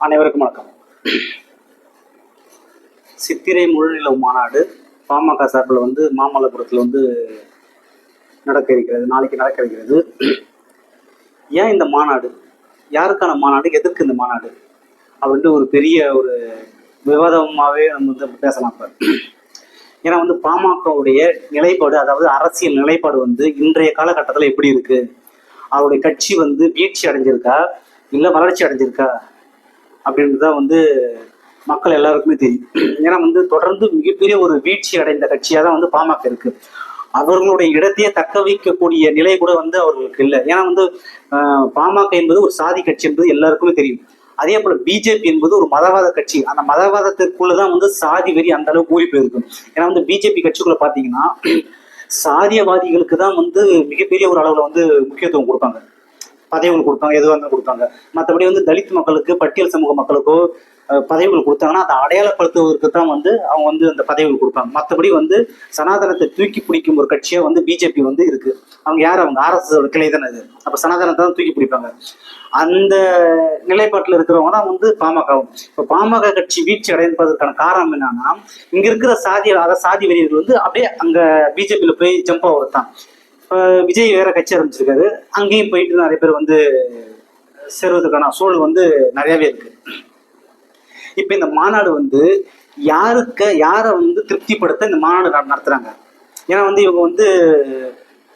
அனைவருக்கும் வணக்கம். சித்திரை முழுநிலவு மாநாடு பாமக சார்பில் மாமல்லபுரத்தில் நடக்க இருக்கிறது. நாளைக்கு நடக்க இருக்கிறது. ஏன் இந்த மாநாடு, யாருக்கான மாநாடு, எதற்கு இந்த மாநாடு அப்படின்ட்டு ஒரு பெரிய ஒரு விவாதமாகவே நம்ம பேசலாம். இப்போ ஏன்னா பாமகவுடைய நிலைப்பாடு, அதாவது அரசியல் நிலைப்பாடு இன்றைய காலகட்டத்தில் எப்படி இருக்கு, அவருடைய கட்சி வீழ்ச்சி அடைஞ்சிருக்கா இல்லை வளர்ச்சி அடைஞ்சிருக்கா அப்படின்றத மக்கள் எல்லாருக்குமே தெரியும். ஏன்னா தொடர்ந்து மிகப்பெரிய ஒரு வீழ்ச்சி அடைந்த கட்சியாக தான் பாமக இருக்கு. அவர்களுடைய இடத்தையே தக்க வைக்கக்கூடிய நிலை கூட அவர்களுக்கு இல்லை. ஏன்னா பாமக என்பது ஒரு சாதி கட்சி என்பது எல்லாருக்குமே தெரியும். அதே போல பிஜேபி என்பது ஒரு மதவாத கட்சி. அந்த மதவாதத்திற்குள்ளதான் சாதி வெறி அந்த அளவுக்கு ஊறி போயிருக்கும். ஏன்னா பிஜேபி கட்சிக்குள்ள பாத்தீங்கன்னா சாதியவாதிகளுக்கு தான் மிகப்பெரிய ஒரு அளவுல முக்கியத்துவம் கொடுப்பாங்க, பதவிகள் கொடுப்பாங்க, எதுவாக இருந்தாலும் கொடுப்பாங்க. மற்றபடி தலித் மக்களுக்கு, பட்டியல் சமூக மக்களுக்கோ பதவிகள் கொடுத்தாங்கன்னா அதை அடையாளப்படுத்துவதற்கு தான் அவங்க அந்த பதவிகள் கொடுப்பாங்க. மற்றபடி சனாதனத்தை தூக்கி பிடிக்கும் ஒரு கட்சியா பிஜேபி இருக்கு. அவங்க யார், அவங்க ஆர்எஸ்எஸ் கிளை தானே அது. அப்ப சனாதனத்தை தான் தூக்கி பிடிப்பாங்க. அந்த நிலைப்பாட்டில் இருக்கிறவங்க தான் பாமகவும். இப்போ பாமக கட்சி வீழ்ச்சி அடைப்பதற்கான காரணம் என்னன்னா, இங்க இருக்கிற சாதி வெறியர்கள் அப்படியே அங்க பிஜேபியில போய் ஜம்ப் ஆகுறதுதான். இப்போ விஜய் வேற கட்சி ஆரம்பிச்சிருக்காரு, அங்கேயும் போயிட்டு நிறைய பேர் சேர்வதற்கான சூழல் நிறையவே இருக்கு. இப்ப இந்த மாநாடு யாரை திருப்திப்படுத்த இந்த மாநாடு நடத்துறாங்க. ஏன்னா இவங்க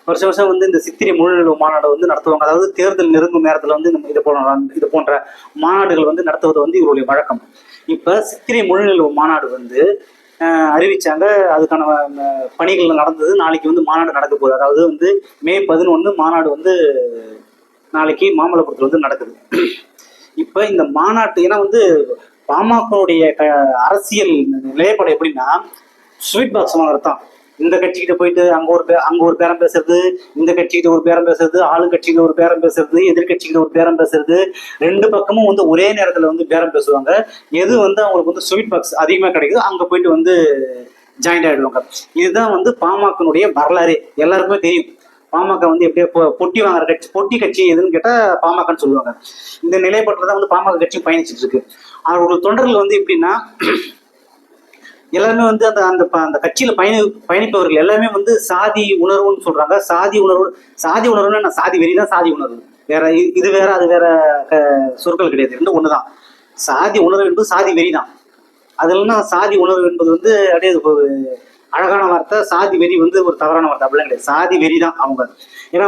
வருஷம் வருஷம் இந்த சித்திரை முழுநிலவு மாநாடு நடத்துவாங்க. அதாவது தேர்தல் நெருங்கும் நேரத்துல இது போன்ற மாநாடுகள் நடத்துவது இவருடைய வழக்கம். இப்ப சித்திரை முழுநிலவு மாநாடு அறிவிச்சாங்க. அதுக்கான பணிகள் நடந்தது. நாளைக்கு மாநாடு நடக்க போகுது. அதாவது மே 11 மாநாடு நாளைக்கு மாமல்லபுரத்துல நடக்குது. இப்ப இந்த மாநாட்டு ஏன்னா பாமகவுடைய அரசியல் நிலைப்பாடு எப்படின்னா, ஸ்வீட் பாக்ஸ் வாங்குறதான். இந்த கட்சிக்கிட்ட போயிட்டு அங்க ஒரு பேரம் பேசுறது, இந்த கட்சிக்கிட்ட ஒரு பேரம் பேசுறது, ஆளுங்கட்சிக்கிட்ட ஒரு பேரம் பேசுறது, எதிர்கட்சிக்கிட்ட ஒரு பேரம் பேசுறது, ரெண்டு பக்கமும் ஒரே நேரத்துல பேரம் பேசுவாங்க. எது அவங்களுக்கு ஸ்வீட் பாக்ஸ் அதிகமா கிடைக்குது அங்க போயிட்டு ஜாயின் ஆயிடுவாங்க. இதுதான் பாமகனுடைய வரலாறு. எல்லாருக்குமே தெரியும். பாமக எப்படியா பொட்டி வாங்குற கட்சி, பொட்டி கட்சி எதுன்னு கேட்டா பாமகன்னு சொல்லுவாங்க. இந்த நிலைப்பாட்டில் தான் பாமக கட்சி பயணிச்சுட்டு இருக்கு. அவர்கள் தொண்டர்கள் எப்படின்னா, எல்லாருமே அந்த கட்சியில பயணிப்பவர்கள் எல்லாமே சாதி உணர்வுன்னு சொல்றாங்க. சாதி உணர்வுன்னா சாதி வெறிதான் சாதி உணர்வு. வேற இது வேற அது வேற சொற்கள் கிடையாது, ரெண்டு ஒண்ணுதான். சாதி உணர்வு என்பது சாதி வெறிதான். அது இல்லைன்னா சாதி உணர்வு என்பது அப்படியே ஒரு அழகான வார்த்தை, சாதி வெறி ஒரு தவறான வார்த்தை. அப்படிலாம் கிடையாது, சாதி வெறி தான் அவங்க. ஏன்னா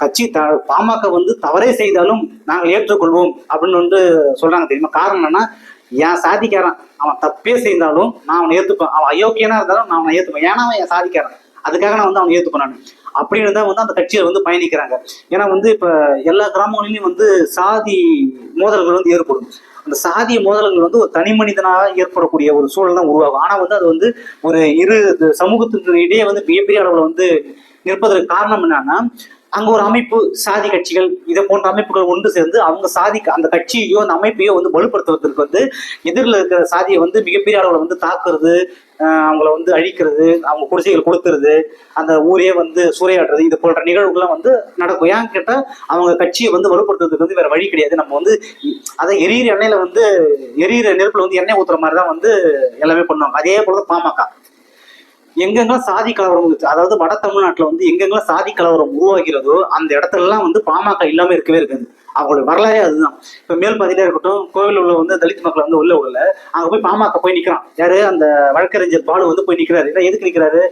கட்சி பாமக தவறே செய்தாலும் நாங்கள் ஏற்றுக்கொள்வோம் அப்படின்னு சொல்றாங்க. தெரியுமா? காரணம் என்னன்னா, என் சாதிக்காரன் அவன் தப்பே செய்தாலும் நான் அவனை ஏத்துப்பேன். அவன் அயோக்கியனா இருந்தாலும் நான் அவனை ஏத்துப்பேன். ஏன்னா அவன் என் சாதிக்காரன், அதுக்காக நான் அவனை ஏத்துப்பேன் நான். அப்படின்னு தான் அந்த கட்சியில பயணிக்கிறாங்க. ஏன்னா இப்ப எல்லா கிராமங்களிலும் சாதி மோதல்கள் ஏற்படும். அந்த சாதிய மோதல்கள் ஒரு தனி மனிதனாக ஏற்படக்கூடிய ஒரு சூழல் தான் உருவாகும். ஆனா அது ஒரு இரு சமூகத்திற்கு இடையே மிகப்பெரிய அளவுல நிற்பதற்கு காரணம் என்னன்னா, அங்க ஒரு அமைப்பு, சாதி கட்சிகள் இதை போன்ற அமைப்புகள் ஒன்று சேர்ந்து அவங்க அந்த கட்சியோ அந்த அமைப்பையோ வலுப்படுத்துவதற்கு எதிரில் இருக்கிற சாதியை மிகப்பெரிய அளவுல தாக்குறது, அவங்கள அழிக்கிறது, அவங்க குடிசைகள் கொடுக்கறது, அந்த ஊரே சூறையாடுறது, இது போன்ற நிகழ்வுகள்லாம் நடக்கும். ஏன்னு கேட்டா அவங்க கட்சியை வலுப்படுத்துறதுக்கு வேற வழி கிடையாது. நம்ம அதை எரியிற எண்ணெயில எரியிற நெருப்புல எண்ணெய் ஊத்துற மாதிரிதான் எல்லாமே பண்ணுவாங்க. அதே போலதான் பாமக. எங்கெங்கெல்லாம் சாதி கலவரம், அதாவது வட தமிழ்நாட்டுல எங்கெங்கெல்லாம் சாதி கலவரம் உருவாகிறதோ அந்த இடத்துல எல்லாம் பாமக இல்லாம இருக்கவே இருக்காது. அவங்களுடைய வரலாறே அதுதான். இப்ப மேல் பாதியில இருக்கட்டும், கோவில் உள்ள தலித் மக்களை உள்ள விடல, அங்க போய் பாமக போய் நிக்கிறான். யாரு? அந்த வழக்கறிஞர் பாலு போய் நிக்கிறாரு. இல்லை, எதுக்கு நிக்கிறாரு?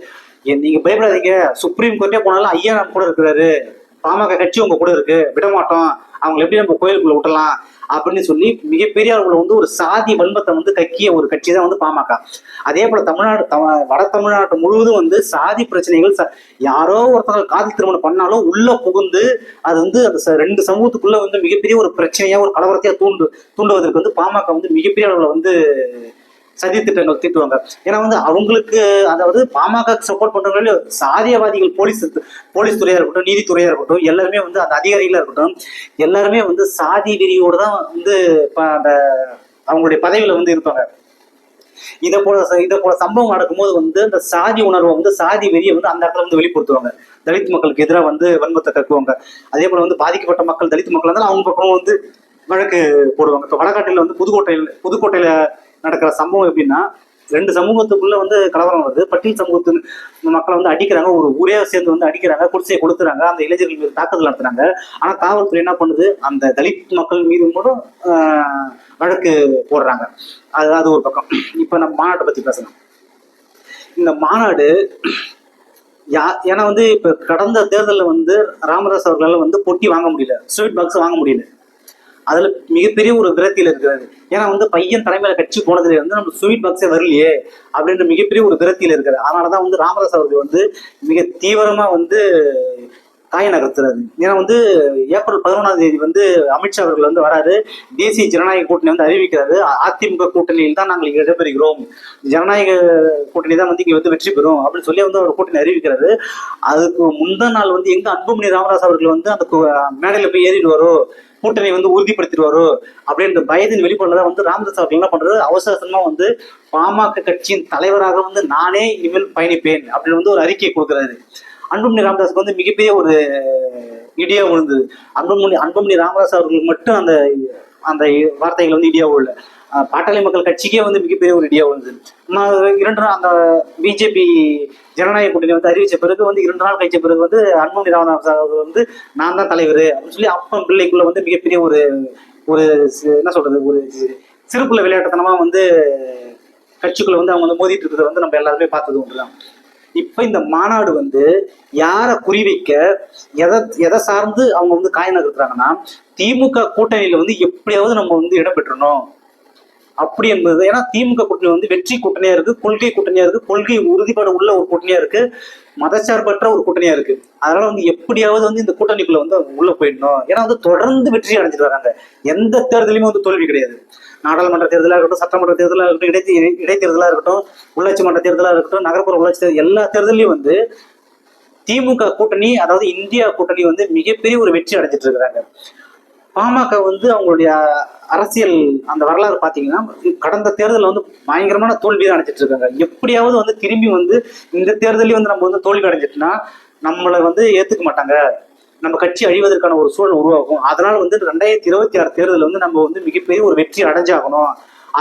நீங்க பயப்படாதீங்க, சுப்ரீம் கோர்ட்டே போனாலும் ஐயா நம்ம கூட இருக்கிறாரு, பாமக கட்சி உங்க கூட இருக்கு, விடமாட்டோம், அவங்களை எப்படி நம்ம கோயிலுக்குள்ள விட்டலாம் அப்படின்னு சொல்லி மிகப்பெரிய அளவுல ஒரு சாதி வன்மத்தை கக்கிய ஒரு கட்சி தான் பாமக. அதே போல வட தமிழ்நாட்டு முழுவதும் சாதி பிரச்சனைகள், யாரோ ஒருத்தவங்க காதல் திருமணம் பண்ணாலும் உள்ள புகுந்து அது அந்த ரெண்டு சமூகத்துக்குள்ள மிகப்பெரிய ஒரு பிரச்சனையா, ஒரு கலவரத்தையா தூண்டுவதற்கு பாமக மிகப்பெரிய அளவுல சதி திட்டங்கள் தீட்டுவாங்க. ஏன்னா அவங்களுக்கு, அதாவது பாமக சப்போர்ட் பண்றவங்களே சாதியவாதிகள், போலீஸ் துறையா இருக்கட்டும், நீதித்துறையா இருக்கட்டும், எல்லாருமே அந்த அதிகாரிகளா இருக்கட்டும், எல்லாருமே சாதி வெறியோடு தான் அந்த அவங்களுடைய பதவியில இருப்பாங்க. இதை போல சம்பவம் நடக்கும்போது அந்த சாதி உணர்வை, சாதி வெறியை அந்த இடத்துல வெளிப்படுத்துவாங்க. தலித் மக்களுக்கு எதிராக வன்மத்தை கக்குவாங்க. அதே போல பாதிக்கப்பட்ட மக்கள், தலித் மக்கள் இருந்தாலும் அவங்க பக்கம் வழக்கு போடுவாங்க. இப்போ வடகாட்டில் வந்து புதுக்கோட்டையில நடக்கிற சம்பவம் எப்படின்னா, ரெண்டு சமூகத்துக்குள்ள வந்து கலவரம் வருது. பட்டியல் சமூகத்து மக்களை வந்து அடிக்கிறாங்க, ஒரு ஊரே சேர்ந்து வந்து அடிக்கிறாங்க, குடிசையை கொடுத்துறாங்க, அந்த இளைஞர்கள் மீது தாக்குதல் நடத்துறாங்க. ஆனா காவல்துறை என்ன பண்ணுது, அந்த தலித் மக்கள் மீது மட்டும் வழக்கு போடுறாங்க. அது ஒரு பக்கம். இப்ப நம்ம மாநாட்டை பத்தி பேசலாம். இந்த மாநாடு ஏன்னா வந்து இப்ப கடந்த தேர்தலில் வந்து ராமதாஸ் அவர்களால வந்து பொட்டி வாங்க முடியல, ஸ்வீட் பாக்ஸ் வாங்க முடியல. அதுல மிகப்பெரிய ஒரு விரத்தியில இருக்கிறாரு. ஏன்னா வந்து பையன் தலைமையில கட்சி போனதுல வந்து நம்ம ஸ்வீட் பாக்ஸே வரலையே அப்படின்ற மிகப்பெரிய ஒரு விரத்தியில இருக்காரு. அதனாலதான் வந்து ராமதாஸ் அவர்கள் வந்து மிக தீவிரமா வந்து காய நகர்த்துறாரு. ஏன்னா வந்து ஏப்ரல் 11ஆம் தேதி வந்து அமித்ஷா அவர்கள் வந்து வராரு, தேசிய ஜனநாயக கூட்டணி வந்து அறிவிக்கிறாரு. அதிமுக கூட்டணியில் தான் நாங்கள் இங்க இடம்பெறுகிறோம், ஜனநாயக கூட்டணி தான் வந்து இங்க வந்து வெற்றி பெறும் அப்படின்னு சொல்லி வந்து அவர் கூட்டணி அறிவிக்கிறாரு. அதுக்கு முந்தா நாள் வந்து எங்க அன்புமணி ராமதாஸ் அவர்கள் வந்து அந்த மேடையில போய் ஏறிடுவாரோ, கூட்டணி வந்து உறுதிப்படுத்திடுவாரோ அப்படின்ற பயத்தின் வெளிப்பாடுதான் வந்து ராமதாஸ் அவர்கள் என்ன பண்றாரு, அவசரமா வந்து பாமக கட்சியின் தலைவராக வந்து நானே இனிமேல் பயணிப்பேன் அப்படின்னு வந்து ஒரு அறிக்கையை கொடுக்குறாரு. அன்புமணி ராமதாஸுக்கு வந்து மிகப்பெரிய ஒரு இடியா விழுந்தது. அன்புமணி ராமதாஸ் அவர்களுக்கு மட்டும் அந்த அந்த வார்த்தைகள் வந்து இடியா விழல, பாட்டாளி மக்கள் கட்சிக்கே வந்து மிகப்பெரிய ஒரு இடியா விழுந்தது. அந்த பிஜேபி ஜனநாயக கூட்டணி வந்து அறிவிச்ச பிறகு வந்து 2 நாள் கழிச்ச பிறகு வந்து அன்புமணி ராமதாஸ் அவர்கள் வந்து நான் தான் தலைவர் அப்படின்னு சொல்லி அப்பம் பிள்ளைக்குள்ள வந்து மிகப்பெரிய ஒரு ஒரு என்ன சொல்றது, ஒரு சிறுப்புள்ள விளையாட்டுத்தனமா வந்து கட்சிக்குள்ள வந்து அவங்க வந்து மோதிட்டு இருக்கிறத வந்து நம்ம எல்லாருமே பார்த்தது ஒன்றுதான். இப்ப இந்த மாநாடு வந்து யாரை குறிவைக்க, எதை சார்ந்து அவங்க வந்து காய நகர்த்துறாங்கன்னா, திமுக கூட்டணியில வந்து எப்படியாவது நம்ம வந்து இடம் பெற்றணும் அப்படி என்பது. ஏன்னா திமுக கூட்டணி வந்து வெற்றி கூட்டணியா இருக்கு, கொள்கை கூட்டணியா இருக்கு, கொள்கை உறுதிப்பாடு உள்ள ஒரு கூட்டணியா இருக்கு, மதச்சார்பற்ற ஒரு கூட்டணியா இருக்கு. அதனால வந்து எப்படியாவது வந்து இந்த கூட்டணிக்குள்ள வந்து உள்ள போயிடணும். ஏன்னா வந்து தொடர்ந்து வெற்றி அடைஞ்சிட்டு வராங்க, எந்த தேர்தலையுமே வந்து தோல்வி கிடையாது. நாடாளுமன்ற தேர்தலாக இருக்கட்டும், சட்டமன்ற தேர்தலாக இருக்கட்டும், இடைத்தேர்தலாக இருக்கட்டும், உள்ளாட்சி மன்ற தேர்தலாக இருக்கட்டும், நகர்ப்புற உள்ளாட்சி தேர்தல், எல்லா தேர்தலையும் வந்து திமுக கூட்டணி, அதாவது இந்தியா கூட்டணி வந்து மிகப்பெரிய ஒரு வெற்றி அடைஞ்சிட்டு இருக்கிறாங்க. பாமக வந்து அவங்களுடைய அரசியல் அந்த வரலாறு பாத்தீங்கன்னா, கடந்த தேர்தலில் வந்து பயங்கரமான தோல்வி தான் அடைஞ்சிட்டு இருக்காங்க. எப்படியாவது வந்து திரும்பி வந்து இந்த தேர்தலையும் வந்து நம்ம வந்து தோல்வி அடைஞ்சிட்டுனா நம்மளை வந்து ஏத்துக்க மாட்டாங்க, நம்ம கட்சி அழிவதற்கான ஒரு சூழல் உருவாகும். அதனால வந்து 2026 தேர்தலில் வந்து நம்ம வந்து மிகப்பெரிய ஒரு வெற்றி அடைஞ்சாகணும்,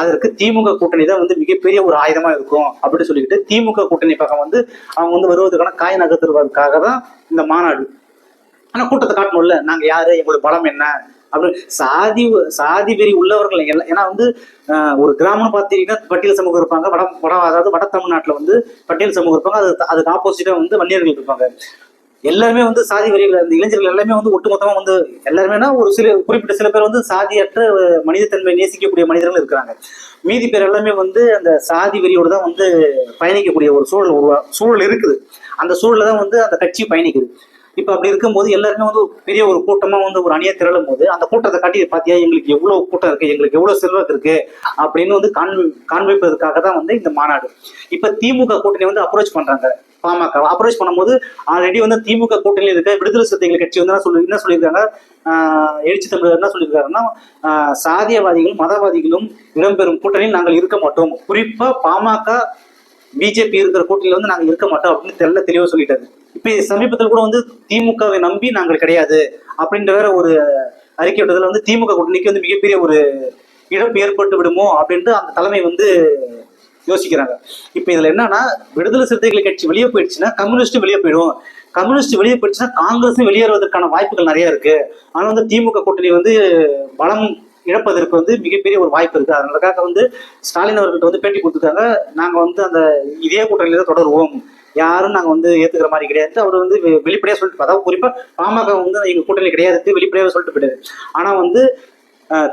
அதற்கு திமுக கூட்டணி தான் வந்து மிகப்பெரிய ஒரு ஆயுதமா இருக்கும் அப்படின்னு சொல்லிக்கிட்டு திமுக கூட்டணி பக்கம் வந்து அவங்க வந்து வருவதற்கான காய நகர்த்துவதற்காக தான் இந்த மாநாடு. ஆனா கூட்டத்தை காட்டணும்ல, நாங்க யாரு, எங்களுடைய பலம் என்ன அப்படின்னு. சாதி வெறி உள்ளவர்கள் ஏன்னா வந்து ஒரு கிராமம்னு பார்த்தீங்கன்னா பட்டியல் சமூகம் இருப்பாங்க, அதாவது வட தமிழ்நாட்டுல வந்து பட்டியல் சமூகம் இருப்பாங்க, அதுக்கு ஆப்போசிட்டா வந்து வன்னியர்கள் இருப்பாங்க. எல்லாருமே வந்து சாதி வரிகள், அந்த இளைஞர்கள் எல்லாமே வந்து ஒட்டுமொத்தமா வந்து எல்லாருமேனா ஒரு குறிப்பிட்ட சில பேர் வந்து சாதியற்ற மனிதத்தன்மை நேசிக்கக்கூடிய மனிதர்கள் இருக்கிறாங்க. மீதி பேர் எல்லாமே வந்து அந்த சாதி வெறியோடு தான் வந்து பயணிக்கக்கூடிய ஒரு சூழல் இருக்குது. அந்த சூழல தான் வந்து அந்த கட்சி பயணிக்குது. இப்ப அப்படி இருக்கும்போது எல்லாருமே வந்து பெரிய ஒரு கூட்டமா வந்து ஒரு அணியை திரளும் போது அந்த கூட்டத்தை காட்டி பாத்தியா எங்களுக்கு எவ்வளவு கூட்டம் இருக்கு, எங்களுக்கு எவ்வளவு செல்வாக்கு இருக்கு அப்படின்னு வந்து காண்பிப்பதற்காக தான் வந்து இந்த மாநாடு. இப்ப திமுக கூட்டணி வந்து அப்ரோச் பண்றாங்க, பாமக அப்ரோச் பண்ணும்போது ஆல்ரெடி வந்து திமுக கூட்டணியில் இருக்க விடுதலை சிறுத்தைகள் கட்சி வந்து என்ன சொல்லியிருக்காங்க, எழுச்சி தமிழர் என்ன சொல்லியிருக்காருன்னா, சாதியவாதிகளும் மதவாதிகளும் இடம்பெறும் கூட்டணியில் நாங்கள் இருக்க மாட்டோம், குறிப்பா பாமக பிஜேபி இருக்கிற கூட்டணியில வந்து நாங்கள் இருக்க மாட்டோம் அப்படின்னு தெளிவா சொல்லிட்டாரு. இப்ப சமீபத்தில் கூட வந்து திமுகவை நம்பி நாங்கள் கிடையாது அப்படின்ற வேற ஒரு அறிக்கை விட்டதுல வந்து திமுக கூட்டணிக்கு வந்து மிகப்பெரிய ஒரு இழப்பு ஏற்பட்டு விடுமோ அப்படின்ட்டு அந்த தலைமை வந்து யோசிக்கிறாங்க. இப்ப இதுல என்னன்னா, விடுதலை சிறுத்தைகள் கட்சி வெளியே போயிடுச்சுன்னா கம்யூனிஸ்டும் வெளியே போயிடும், கம்யூனிஸ்ட் வெளியே போயிடுச்சுன்னா காங்கிரஸும் வெளியேறுவதற்கான வாய்ப்புகள் நிறைய இருக்கு. ஆனா வந்து திமுக கூட்டணி வந்து பலம் இழப்பதற்கு வந்து மிகப்பெரிய ஒரு வாய்ப்பு இருக்கு. அதனாலக்காக வந்து ஸ்டாலின் அவர்கள்ட்ட வந்து பேட்டி கொடுத்துருக்காங்க, நாங்க வந்து அந்த இதே கூட்டணியில தான் தொடருவோம், யாரும் நாங்க வந்து ஏத்துக்கிற மாதிரி கிடையாது. அவர் வந்து வெளிப்படையா சொல்லிட்டு, அதாவது குறிப்பா பாமக வந்து எங்க கூட்டணி கிடையாது வெளிப்படையா சொல்லிட்டு போயிட்டாரு. ஆனா வந்து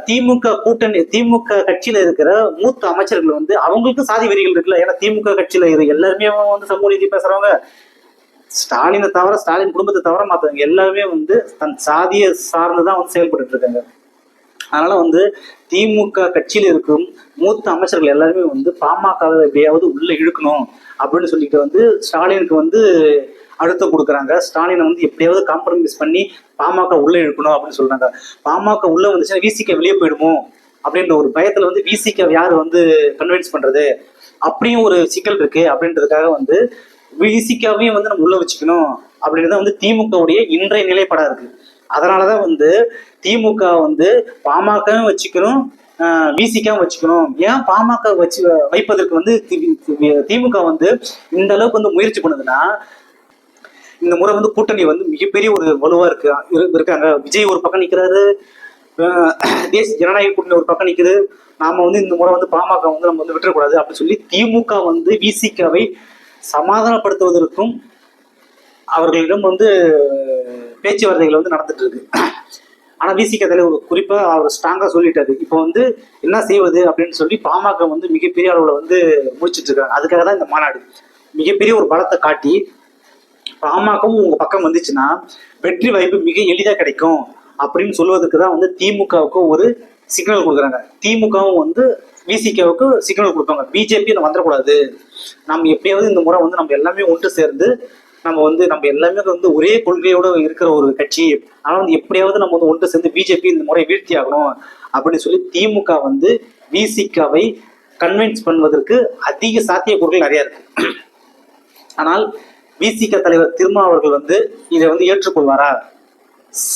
திமுக கட்சியில இருக்கிற மூத்த அமைச்சர்கள் வந்து அவங்களுக்கும் சாதி வெறிகள் இருக்குல்ல. ஏன்னா திமுக கட்சியில எல்லாருமே வந்து சமூக நீதி பேசுறவங்க, ஸ்டாலினை தவிர, ஸ்டாலின் குடும்பத்தை தவிர மற்றவங்க எல்லாருமே வந்து தன் சாதியை சார்ந்துதான் வந்து செயல்பட்டு இருக்காங்க. அதனால வந்து திமுக கட்சியில இருக்கும் மூத்த அமைச்சர்கள் எல்லாருமே வந்து பாமகவை எப்படியாவது உள்ள இழுக்கணும் அப்படின்னு சொல்லிட்டு வந்து ஸ்டாலினுக்கு வந்து அழுத்தம் கொடுக்குறாங்க. ஸ்டாலினை வந்து எப்படியாவது காம்ப்ரமைஸ் பண்ணி பாமக உள்ள இழுக்கணும் அப்படின்னு சொல்றாங்க. பாமக உள்ள வந்துச்சுன்னா விசிக வெளியே போயிடுமோ அப்படின்ற ஒரு பயத்துல வந்து விசிக யாரு வந்து கன்வின்ஸ் பண்றது, அப்படியும் ஒரு சிக்கல் இருக்கு. அப்படின்றதுக்காக வந்து விசிகாவையும் வந்து நம்ம உள்ள வச்சுக்கணும் அப்படின்றத வந்து திமுகவுடைய இன்றைய நிலைப்பாடா இருக்கு. அதனாலதான் வந்து திமுக வந்து பாமகவும் வச்சுக்கணும், விசிகாவும் வச்சுக்கணும். ஏன் பாமக வைப்பதற்கு வந்து திமுக வந்து இந்த அளவுக்கு வந்து முயற்சி பண்ணுதுன்னா, இந்த முறை வந்து கூட்டணி வந்து மிகப்பெரிய ஒரு வலுவா இருக்காங்க. விஜய் ஒரு பக்கம் நிக்கிறாரு, தேசிய ஜனநாயக கூட்டணி ஒரு பக்கம் நிக்குது. நாம வந்து இந்த முறை வந்து பாமக வந்து நம்ம வந்து விட்டுறக்கூடாது அப்படின்னு சொல்லி திமுக வந்து விசிகாவை சமாதானப்படுத்துவதற்கும் அவர்களிடம் வந்து பேச்சுவார்த்தைகள் வந்து நடந்துட்டு இருக்கு. ஆனா விசிக தலைவர் குறிப்பா அவர் ஸ்ட்ராங்கா சொல்லிட்டாரு, இப்போ வந்து என்ன செய்வது அப்படின்னு சொல்லி பாமக வந்து மிகப்பெரிய அளவுல வந்து முடிச்சிட்டு இருக்காங்க. அதுக்காக தான் இந்த மாநாடு மிகப்பெரிய ஒரு பலத்தை காட்டி பாமகவும் உங்க பக்கம் வந்துச்சுன்னா வெற்றி வாய்ப்பு மிக எளிதா கிடைக்கும் அப்படின்னு சொல்வதற்கு தான் வந்து திமுகவுக்கு ஒரு சிக்னல் கொடுக்குறாங்க. திமுகவும் வந்து விசிகாவுக்கு சிக்னல் கொடுப்பாங்க, பிஜேபி வந்துடக்கூடாது, நம்ம எப்படியாவது இந்த முறை வந்து நம்ம எல்லாமே ஒன்று சேர்ந்து நம்ம எல்லாமே வந்து ஒரே கொள்கையோட இருக்கிற ஒரு கட்சி, ஆனா வந்து எப்படியாவது நம்ம வந்து ஒன்று சேர்ந்து பிஜேபி இந்த முறை வீழ்த்தி ஆகணும் அப்படின்னு சொல்லி திமுக வந்து விசிகாவை கன்வின்ஸ் பண்ணுவதற்கு அதிக சாத்தியக்கூறுகள் நிறைய இருக்கு. ஆனால் விசிக தலைவர் திருமாவர்கள் வந்து இதை வந்து ஏற்றுக்கொள்வாரா,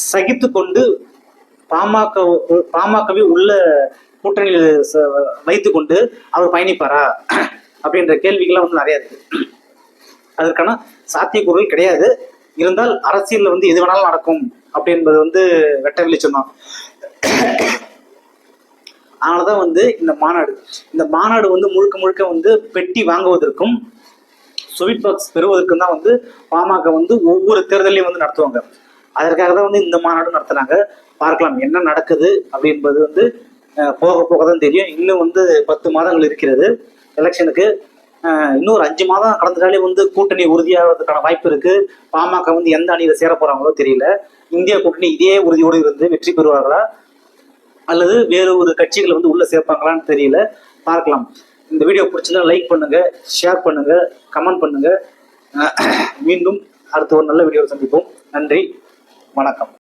சகித்து கொண்டு பாமகவை உள்ள கூட்டணியில் வைத்துக் கொண்டு அவர் பயணிப்பாரா அப்படின்ற கேள்விகள்லாம் வந்து நிறைய இருக்கு. அதற்கான சாத்தியக்கூறுகள் கிடையாது. இருந்தால் அரசியல்ல வந்து எது வேணாலும் நடக்கும் அப்படி என்பது வந்து வெட்ட வெளிச்சம். அதனாலதான் வந்து இந்த மாநாடு வந்து முழுக்க முழுக்க வந்து பெட்டி வாங்குவதற்கும் ஸ்வீட் பாக்ஸ் பெறுவதற்கும் தான் வந்து பாமக வந்து ஒவ்வொரு தேர்தலையும் வந்து நடத்துவாங்க. அதற்காக தான் வந்து இந்த மாநாடு நடத்துனாங்க. பார்க்கலாம் என்ன நடக்குது அப்படி என்பது வந்து போக போக தான் தெரியும். இன்னும் வந்து 10 மாதங்கள் இருக்கிறது எலெக்ஷனுக்கு. இன்னும் ஒரு 5 மாதம் கடந்தாலே வந்து கூட்டணி உறுதியாகிறதுக்கான வாய்ப்பு இருக்கு. பாமக வந்து எந்த அணியில சேர போறாங்களோ தெரியல. இந்தியா கூட்டணி இதே உறுதியோடு இருந்து வெற்றி பெறுவார்களா அல்லது வேறு ஒரு கட்சிகள் வந்து உள்ள சேர்ப்பாங்களான்னு தெரியல. பார்க்கலாம். இந்த வீடியோ பிடிச்சிருந்தா லைக் பண்ணுங்க, ஷேர் பண்ணுங்க, கமெண்ட் பண்ணுங்க. மீண்டும் அடுத்த ஒரு நல்ல வீடியோவை சந்திப்போம். நன்றி, வணக்கம்.